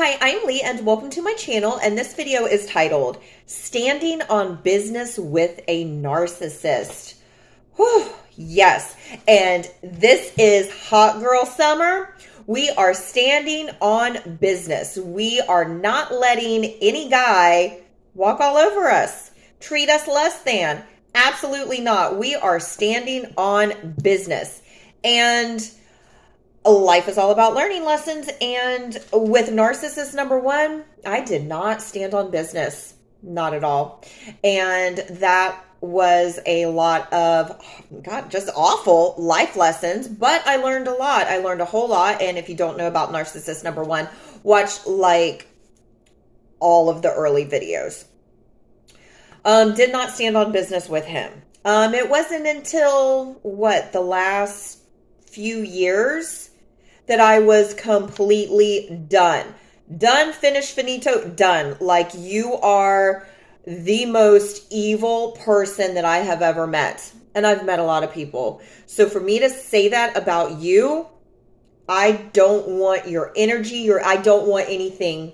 Hi, I'm Lee and welcome to my channel, and this video is titled Standing on Business with a Narcissist. Whew, yes, and this is hot girl summer. We are standing on business. We are not letting any guy walk all over us, treat us less than. Absolutely not. We are standing on business. And life is all about learning lessons. And with narcissist number one, I did not stand on business. Not at all. And that was a lot of, God, just awful life lessons. But I learned a lot. I learned a whole lot. And if you don't know about narcissist number one, watch like all of the early videos. Did not stand on business with him. It wasn't until the last few years that I was completely done. Done, finished, finito, done. Like, you are the most evil person that I have ever met. And I've met a lot of people. So for me to say that about you, I don't want your energy, I don't want anything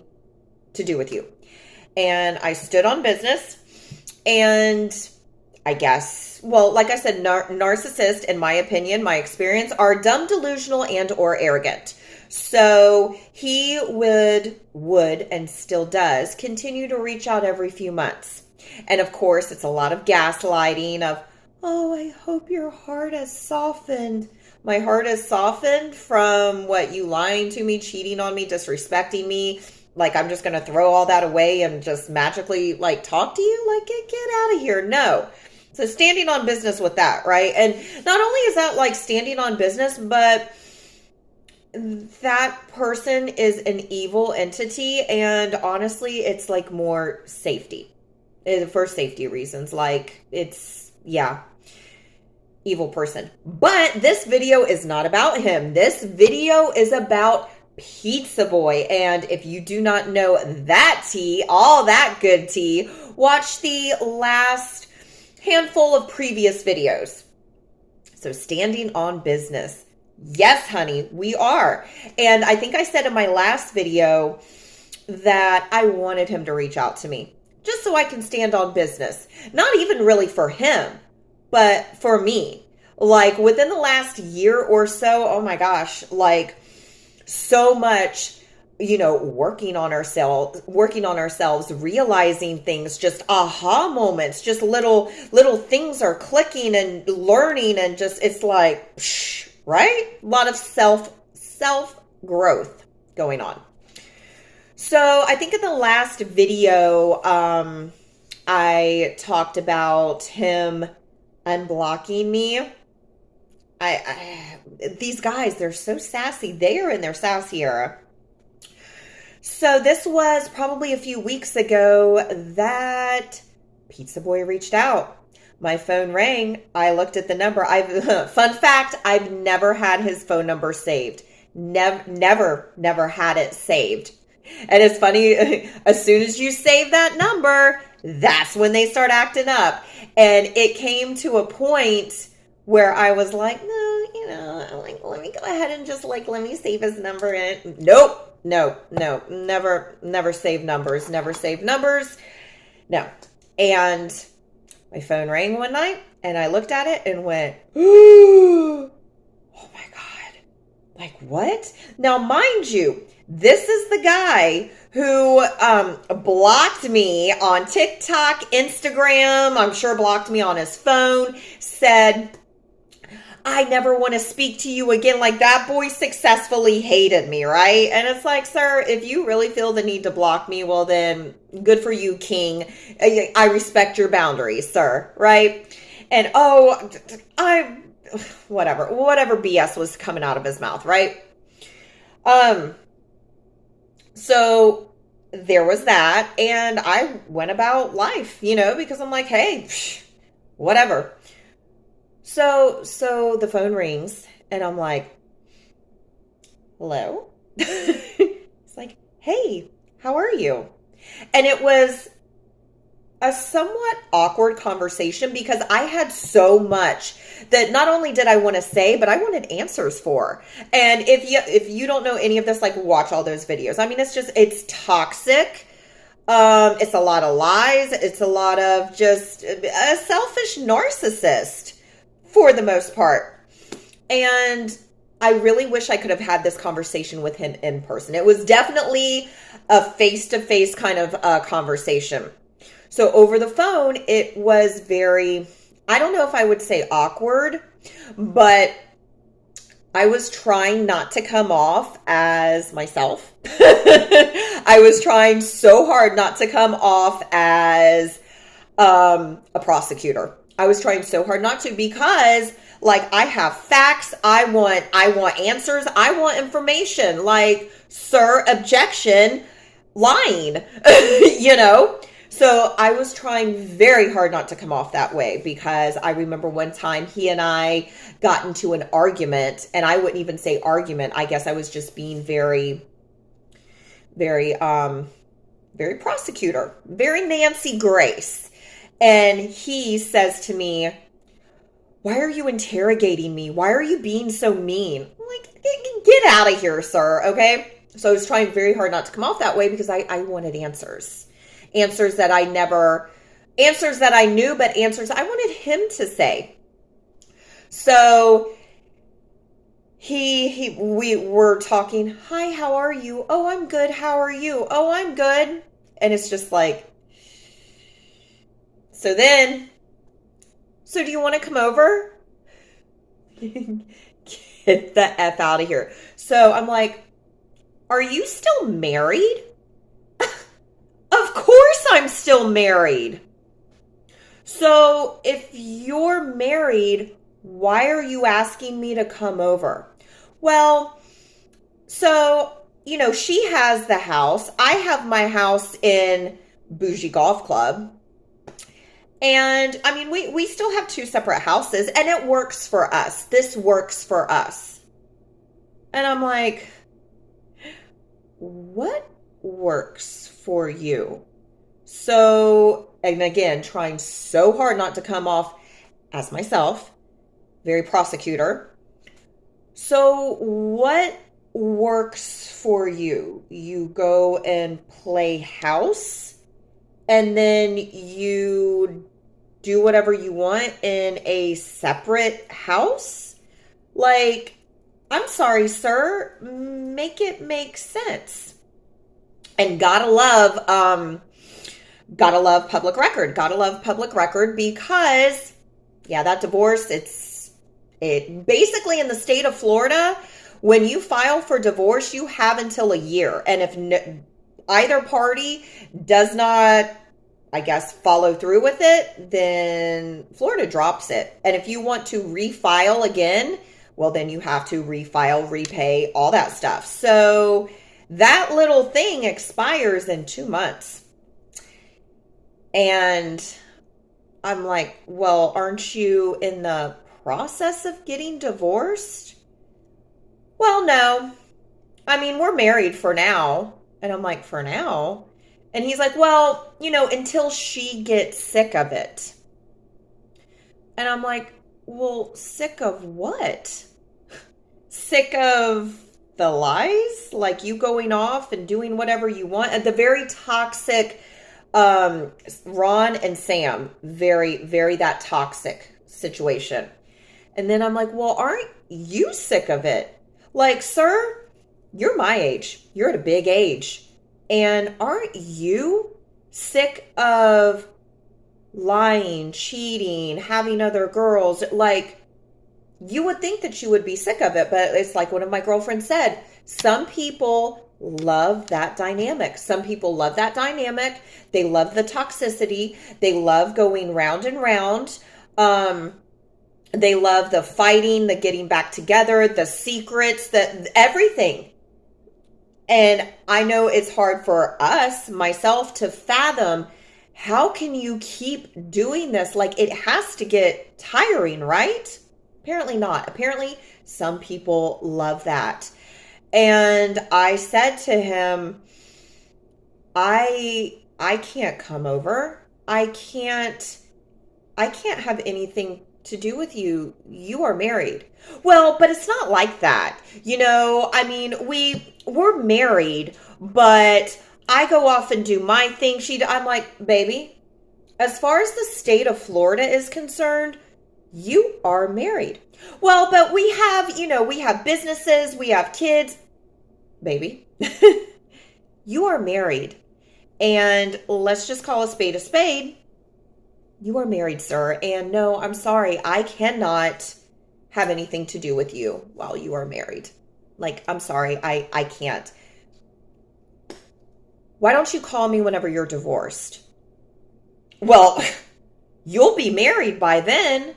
to do with you. And I stood on business. And I guess, well, like I said, narcissists, in my opinion, my experience, are dumb, delusional, and or arrogant. So he would and still does continue to reach out every few months. And of course, it's a lot of gaslighting of, oh, I hope your heart has softened. My heart has softened from you lying to me, cheating on me, disrespecting me. Like, I'm just going to throw all that away and just magically, talk to you? Like, get out of here. No. So standing on business with that, right? And not only is that, standing on business, but that person is an evil entity. And honestly, it's, more safety. For safety reasons. Evil person. But this video is not about him. This video is about Pizza Boy. And if you do not know that tea, all that good tea, watch the last handful of previous videos. So standing on business. Yes, honey, we are. And I think I said in my last video that I wanted him to reach out to me just so I can stand on business. Not even really for him, but for me. Within the last year or so, oh my gosh, so much, working on ourselves, realizing things, just aha moments, just little things are clicking and learning, and just, it's right? A lot of self growth going on. So I think in the last video, I talked about him unblocking me. These guys, they're so sassy. They are in their sassy era. So this was probably a few weeks ago that Pizza Boy reached out. My phone rang. I looked at the number. Fun fact, I've never had his phone number saved. Never had it saved. And it's funny, as soon as you save that number, that's when they start acting up. And it came to a point where I was like, no, let me go ahead and just let me save his number. And nope, no, never save numbers, no. And my phone rang one night and I looked at it and went, oh my God, what? Now, mind you, this is the guy who blocked me on TikTok, Instagram, I'm sure blocked me on his phone, said, I never want to speak to you again. That boy successfully hated me, right? And it's sir, if you really feel the need to block me, well then, good for you, king. I respect your boundaries, sir, right? And whatever BS was coming out of his mouth, right? So there was that, and I went about life, because I'm hey, whatever. So the phone rings and I'm hello? It's hey, how are you? And it was a somewhat awkward conversation because I had so much that not only did I want to say, but I wanted answers for. And if you don't know any of this, like, watch all those videos. I mean, it's toxic. It's a lot of lies. It's a lot of just a selfish narcissist for the most part. And I really wish I could have had this conversation with him in person. It was definitely a face-to-face kind of conversation. So over the phone, it was very, I don't know if I would say awkward, but I was trying not to come off as myself. I was trying so hard not to come off as a prosecutor. I was trying so hard not to because, like, I have facts. I want answers. I want information. Like, sir, objection, lying, you know? So I was trying very hard not to come off that way because I remember one time he and I got into an argument, and I wouldn't even say argument. I guess I was just being very prosecutor, very Nancy Grace. And he says to me, "Why are you interrogating me? Why are you being so mean?" I'm like, get out of here, sir. Okay. So I was trying very hard not to come off that way because I wanted answers. Answers that I knew, but answers I wanted him to say. So we were talking. "Hi, how are you?" "Oh, I'm good. How are you?" "Oh, I'm good." And it's just like, so do you want to come over? Get the F out of here. So I'm like, "Are you still married?" Of course I'm still married. So if you're married, why are you asking me to come over? Well, so, she has the house. I have my house in Bougie Golf Club. And I mean, we still have two separate houses, and it works for us. This works for us. And I'm like, what works for you? So, and again, trying so hard not to come off as myself, very prosecutor. So what works for you? You go and play house, and then you do whatever you want in a separate house? Like, I'm sorry, sir, make it make sense. And gotta love public record. Gotta love public record because, yeah, that divorce, it basically in the state of Florida, when you file for divorce, you have until a year. And if either party does not, I guess, follow through with it, then Florida drops it. And if you want to refile again, well, then you have to refile, repay, all that stuff. So that little thing expires in 2 months. And I'm like, well, aren't you in the process of getting divorced? Well, no. I mean, we're married for now. And I'm like, for now? And he's like, well, until she gets sick of it. And I'm like, well, sick of what? Sick of the lies? Like you going off and doing whatever you want? And the very toxic Ron and Sam, very, very that toxic situation. And then I'm like, well, aren't you sick of it? Like, sir, you're my age. You're at a big age. And aren't you sick of lying, cheating, having other girls? Like, you would think that you would be sick of it, but it's like one of my girlfriends said, some people love that dynamic. Some people love that dynamic. They love the toxicity. They love going round and round. They love the fighting, the getting back together, the secrets, everything. And I know it's hard for us, myself, to fathom, how can you keep doing this? Like, it has to get tiring, right? Apparently not. Apparently, some people love that. And I said to him, I can't come over. I can't have anything to do with you. You are married. Well, but it's not like that. I mean, we're married, but I go off and do my thing. I'm like, baby, as far as the state of Florida is concerned, you are married. Well, but we have businesses, we have kids. Baby, you are married. And let's just call a spade a spade. You are married, sir. And no, I'm sorry. I cannot have anything to do with you while you are married. Like, I'm sorry. I can't. Why don't you call me whenever you're divorced? Well, you'll be married by then.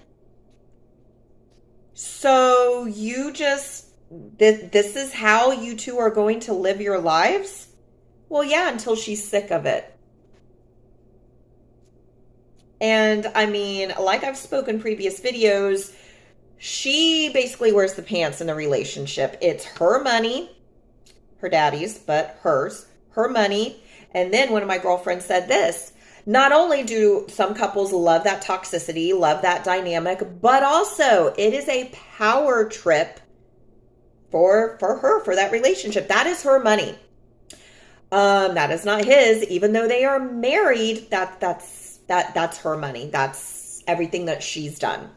So this is how you two are going to live your lives? Well, yeah, until she's sick of it. And I mean, like I've spoken previous videos, she basically wears the pants in the relationship. It's her money, her daddy's, but hers, her money. And then one of my girlfriends said this: not only do some couples love that toxicity, love that dynamic, but also it is a power trip for her, for that relationship. That is her money. That is not his, even though they are married. That's her money. That's everything that she's done.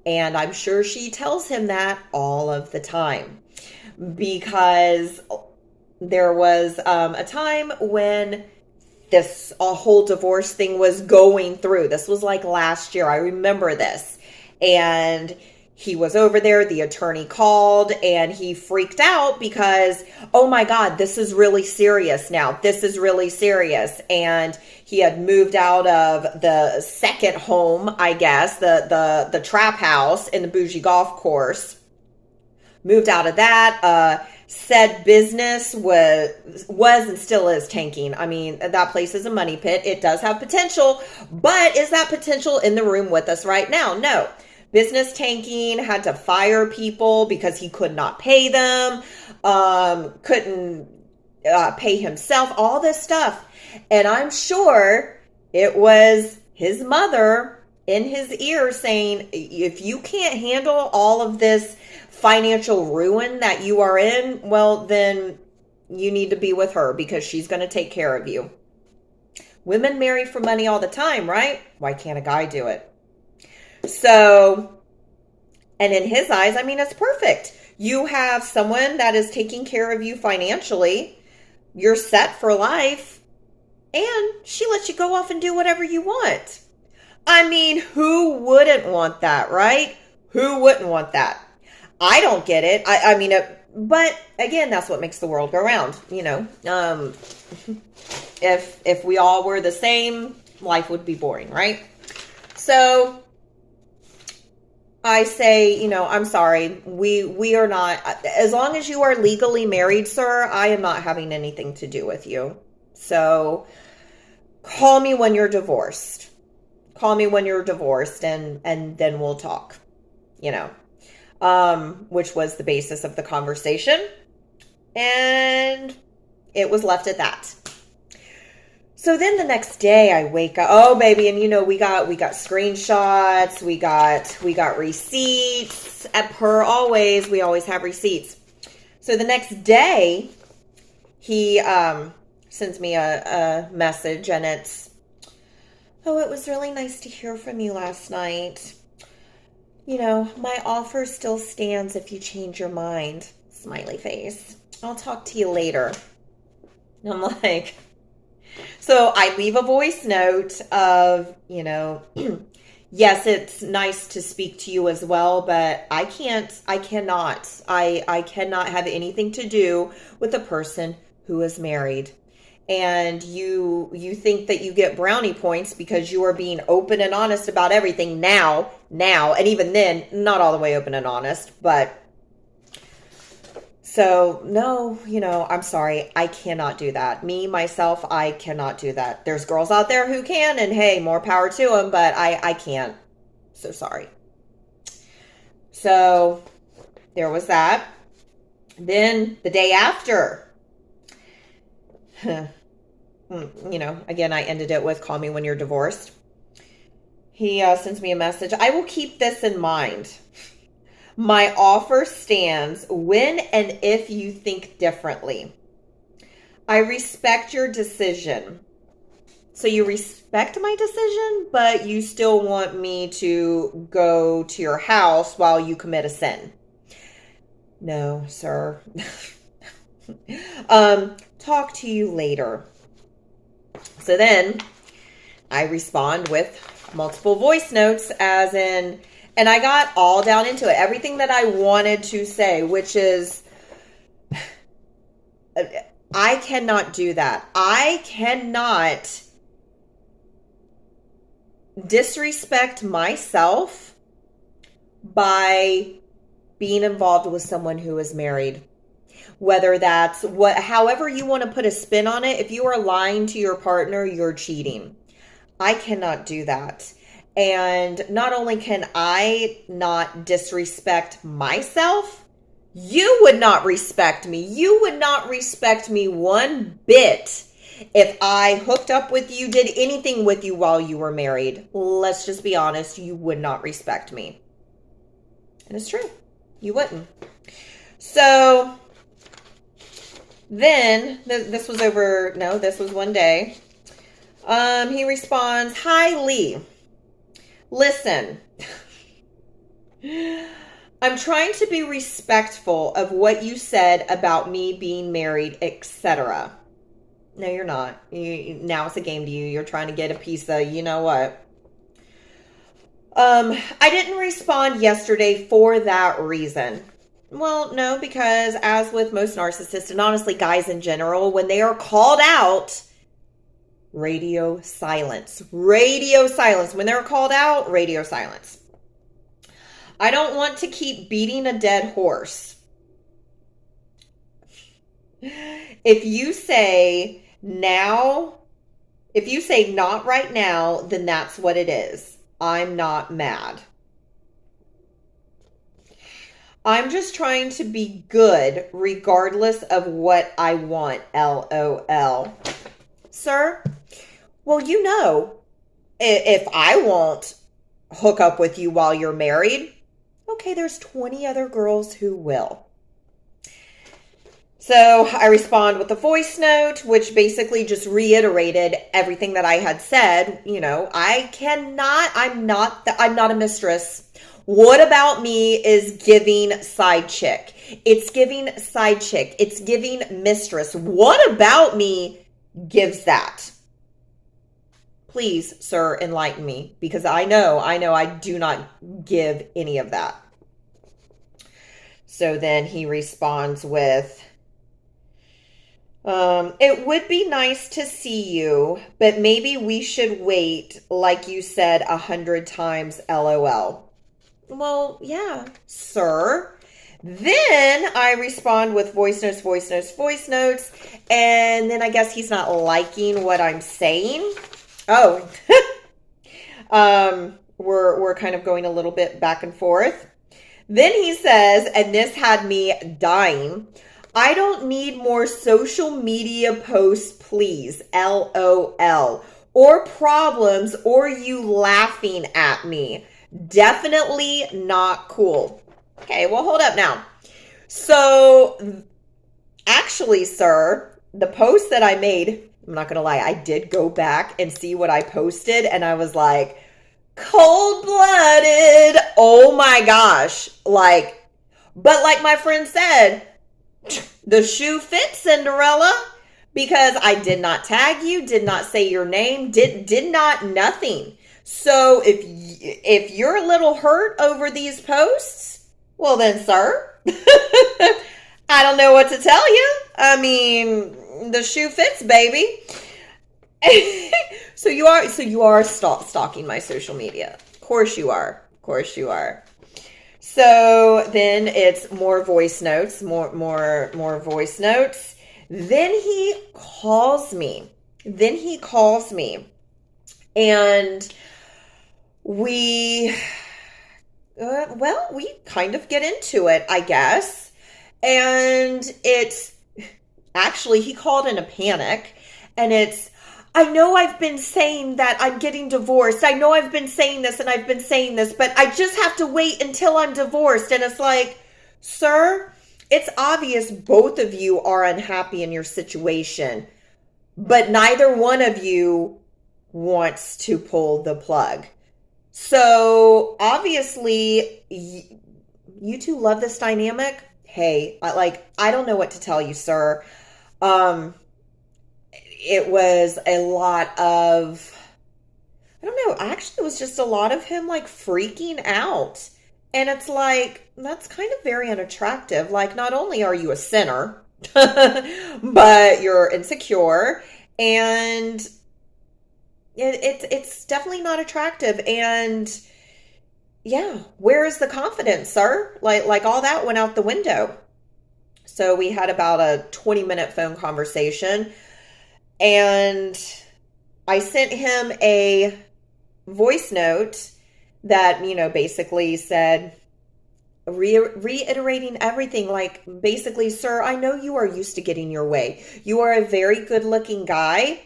And I'm sure she tells him that all of the time, because there was a time when this whole divorce thing was going through. This was like last year. I remember this. And he was over there, the attorney called, and he freaked out because, oh my God, this is really serious now. This is really serious. And he had moved out of the second home, I guess, the trap house in the bougie golf course. Moved out of that. Said business was and still is tanking. I mean, that place is a money pit. It does have potential, but is that potential in the room with us right now? No. Business tanking, had to fire people because he could not pay them, couldn't pay himself, all this stuff. And I'm sure it was his mother in his ear saying, if you can't handle all of this financial ruin that you are in, well, then you need to be with her because she's going to take care of you. Women marry for money all the time, right? Why can't a guy do it? So, and in his eyes, I mean, it's perfect. You have someone that is taking care of you financially. You're set for life. And she lets you go off and do whatever you want. I mean, who wouldn't want that, right? Who wouldn't want that? I don't get it. I mean, but again, that's what makes the world go round. If we all were the same, life would be boring, right? So I say, I'm sorry. We are not, as long as you are legally married, sir, I am not having anything to do with you. So call me when you're divorced. Call me when you're divorced and then we'll talk, which was the basis of the conversation. And it was left at that. So then the next day I wake up, oh baby, and we got screenshots, we got receipts. We always have receipts. So the next day he sends me a message, and it's, oh, it was really nice to hear from you last night. My offer still stands if you change your mind. Smiley face. I'll talk to you later. And I'm like, so I leave a voice note of, yes, it's nice to speak to you as well, but I cannot have anything to do with a person who is married. And you think that you get brownie points because you are being open and honest about everything now, and even then, not all the way open and honest, but so no, I'm sorry, I cannot do that. Me, myself, I cannot do that. There's girls out there who can, and hey, more power to them, but I can't. So sorry. So there was that. Then the day after, Again, I ended it with call me when you're divorced. He sends me a message. I will keep this in mind. My offer stands when and if you think differently. I respect your decision. So you respect my decision, but you still want me to go to your house while you commit a sin. No, sir. Talk to you later. So then I respond with multiple voice notes as in, and I got all down into it. Everything that I wanted to say, which is, I cannot do that. I cannot disrespect myself by being involved with someone who is married. Whether that's however you want to put a spin on it, if you are lying to your partner, you're cheating. I cannot do that. And not only can I not disrespect myself, you would not respect me. You would not respect me one bit if I hooked up with you, did anything with you while you were married. Let's just be honest, you would not respect me. And it's true. You wouldn't. So then, this was one day. He responds, "Hi, Lee. Listen, I'm trying to be respectful of what you said about me being married, etc." No, you're not. Now it's a game to you. You're trying to get a piece of, you know what? I didn't respond yesterday for that reason. Well, no, because as with most narcissists, and honestly guys in general, when they are called out, radio silence. Radio silence. When they're called out, radio silence. I don't want to keep beating a dead horse. If you say not right now, then that's what it is. I'm not mad. I'm just trying to be good regardless of what I want, LOL. Sir, well, if I won't hook up with you while you're married, okay, there's 20 other girls who will. So I respond with a voice note, which basically just reiterated everything that I had said. I'm not a mistress. What about me is giving side chick. It's giving side chick. It's giving mistress. What about me gives that? Please, sir, enlighten me, because I know I do not give any of that. So then he responds with, it would be nice to see you, but maybe we should wait, like you said 100 times, LOL. Well, yeah, sir. Then I respond with voice notes, and then I guess he's not liking what I'm saying. Oh, we're kind of going a little bit back and forth. Then he says, and this had me dying, I don't need more social media posts, please, LOL, or problems, or you laughing at me. Definitely not cool. Okay, well, hold up now. So, actually, sir, the post that I made, I'm not going to lie, I did go back and see what I posted, and I was like, cold-blooded. Oh my gosh. But like my friend said, the shoe fits, Cinderella, because I did not tag you, did not say your name, did not nothing. So if you're a little hurt over these posts, well then, sir, I don't know what to tell you. I mean, the shoe fits, baby. So you are stalking my social media. Of course you are. So then it's more voice notes, more voice notes. Then he calls me. And we kind of get into it, I guess. And it's actually, he called in a panic, and it's, I know I've been saying that I'm getting divorced. I know I've been saying this and I've been saying this, but I just have to wait until I'm divorced. And it's like, sir, it's obvious both of you are unhappy in your situation, but neither one of you wants to pull the plug. So obviously, you two love this dynamic. Hey, I don't know what to tell you, sir. It was a lot of, I don't know, actually it was just a lot of him like freaking out. And it's like, that's kind of very unattractive. Like, not only are you a sinner, but you're insecure, and it's definitely not attractive. And yeah, where is the confidence, sir? Like all that went out the window. So we had about a 20-minute phone conversation, and I sent him a voice note that, basically said, reiterating everything, like, basically, sir, I know you are used to getting your way. You are a very good looking guy,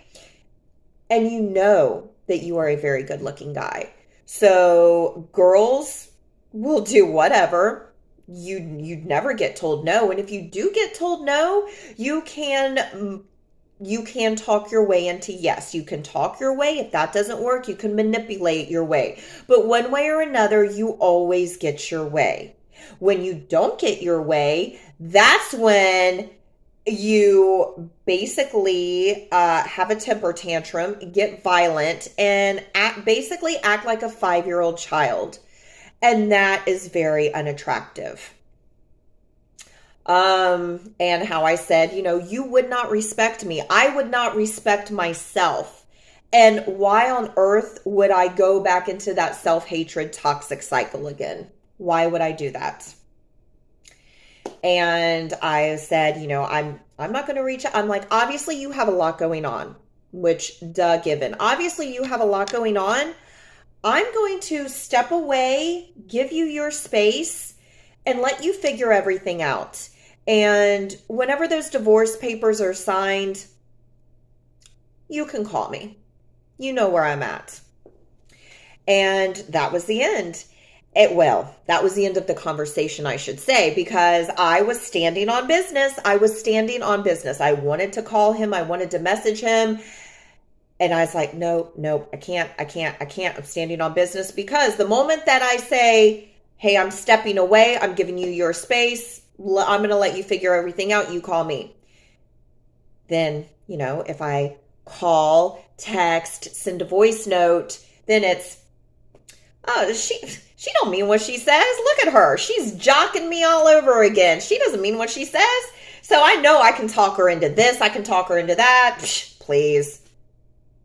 and you know that you are a very good looking guy. So girls will do whatever. You'd never get told no. And if you do get told no, you can talk your way into yes. You can talk your way. If that doesn't work, you can manipulate your way. But one way or another, you always get your way. When you don't get your way, that's when you basically have a temper tantrum, get violent, and basically act like a 5-year-old child. And that is very unattractive. And how I said, you would not respect me. I would not respect myself. And why on earth would I go back into that self-hatred toxic cycle again? Why would I do that? And I said, I'm not going to reach out. I'm like, obviously you have a lot going on, which given. Obviously you have a lot going on. I'm going to step away, give you your space, and let you figure everything out. And whenever those divorce papers are signed, you can call me. You know where I'm at. And that was the end. That was the end of the conversation, I should say, because I was standing on business. I wanted to call him. I wanted to message him. And I was like, no, I can't. I'm standing on business, because the moment that I say, hey, I'm stepping away, I'm giving you your space, I'm going to let you figure everything out, you call me. Then, if I call, text, send a voice note, then it's, oh, she don't mean what she says. Look at her. She's jocking me all over again. She doesn't mean what she says. So I know I can talk her into this. I can talk her into that. Psh, please.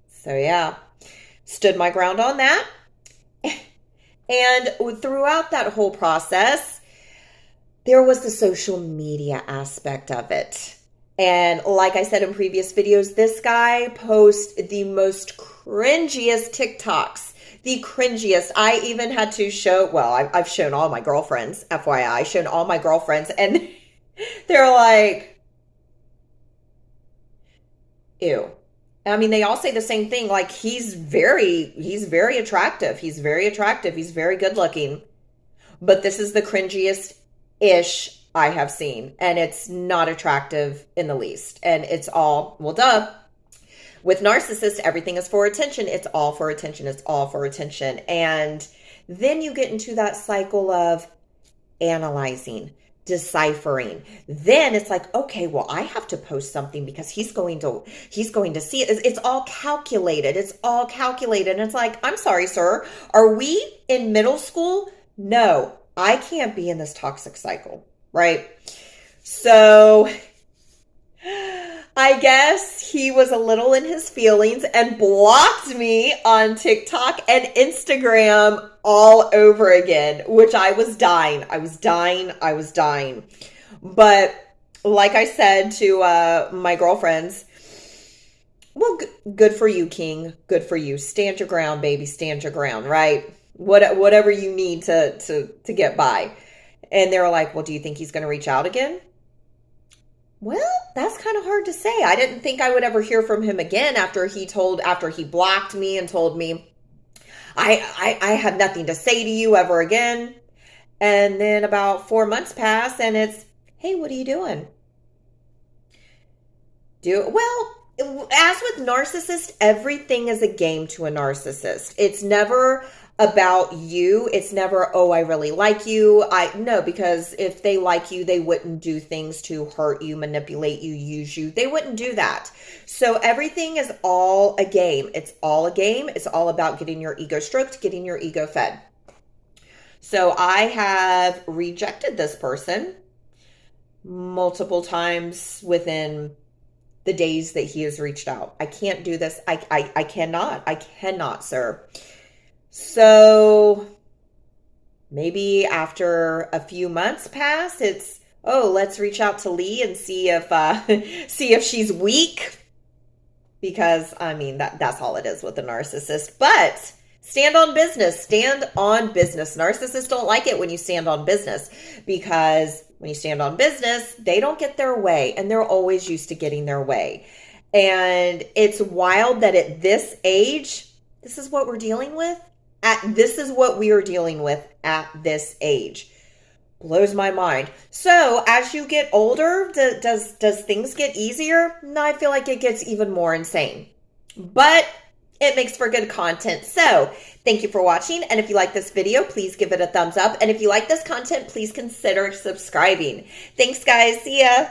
So yeah, stood my ground on that. And throughout that whole process, there was the social media aspect of it. And like I said in previous videos, this guy posts the most cringiest TikToks. The cringiest. I even had to show, I've shown all my girlfriends, FYI, shown all my girlfriends, and they're like, ew. I mean, they all say the same thing. Like, he's very attractive. He's very attractive. He's very good looking. But this is the cringiest-ish I have seen. And it's not attractive in the least. And it's all, duh. With narcissists, everything is for attention. It's all for attention. It's all for attention. And then you get into that cycle of analyzing, deciphering. Then it's like, okay, well, I have to post something because he's going to see it. It's all calculated. It's all calculated. And it's like, I'm sorry, sir. Are we in middle school? No, I can't be in this toxic cycle, right? So I guess he was a little in his feelings and blocked me on TikTok and Instagram all over again, which I was dying. I was dying. But like I said to my girlfriends, well, good for you, King. Good for you. Stand your ground, baby. Stand your ground, right? Whatever you need to get by. And they were like, well, do you think he's going to reach out again? Well, that's kind of hard to say. I didn't think I would ever hear from him again after he blocked me and told me I have nothing to say to you ever again. And then about 4 months pass and it's, hey, what are you doing? As with narcissist, everything is a game to a narcissist. It's never about you. It's never, oh, I really like you. No, because if they like you, they wouldn't do things to hurt you, manipulate you, use you. They wouldn't do that. So everything is all a game. It's all a game. It's all about getting your ego stroked, getting your ego fed. So I have rejected this person multiple times within the days that he has reached out. I can't do this. I cannot, sir. So maybe after a few months pass, it's, oh, let's reach out to Lee and see if she's weak. Because I mean, that's all it is with a narcissist. But stand on business. Stand on business. Narcissists don't like it when you stand on business, because when you stand on business, they don't get their way, and they're always used to getting their way. And it's wild that at this age, this is what we're dealing with. This is what we are dealing with at this age. Blows my mind. So as you get older, does things get easier? No, I feel like it gets even more insane. But it makes for good content. So thank you for watching. And if you like this video, please give it a thumbs up. And if you like this content, please consider subscribing. Thanks, guys. See ya.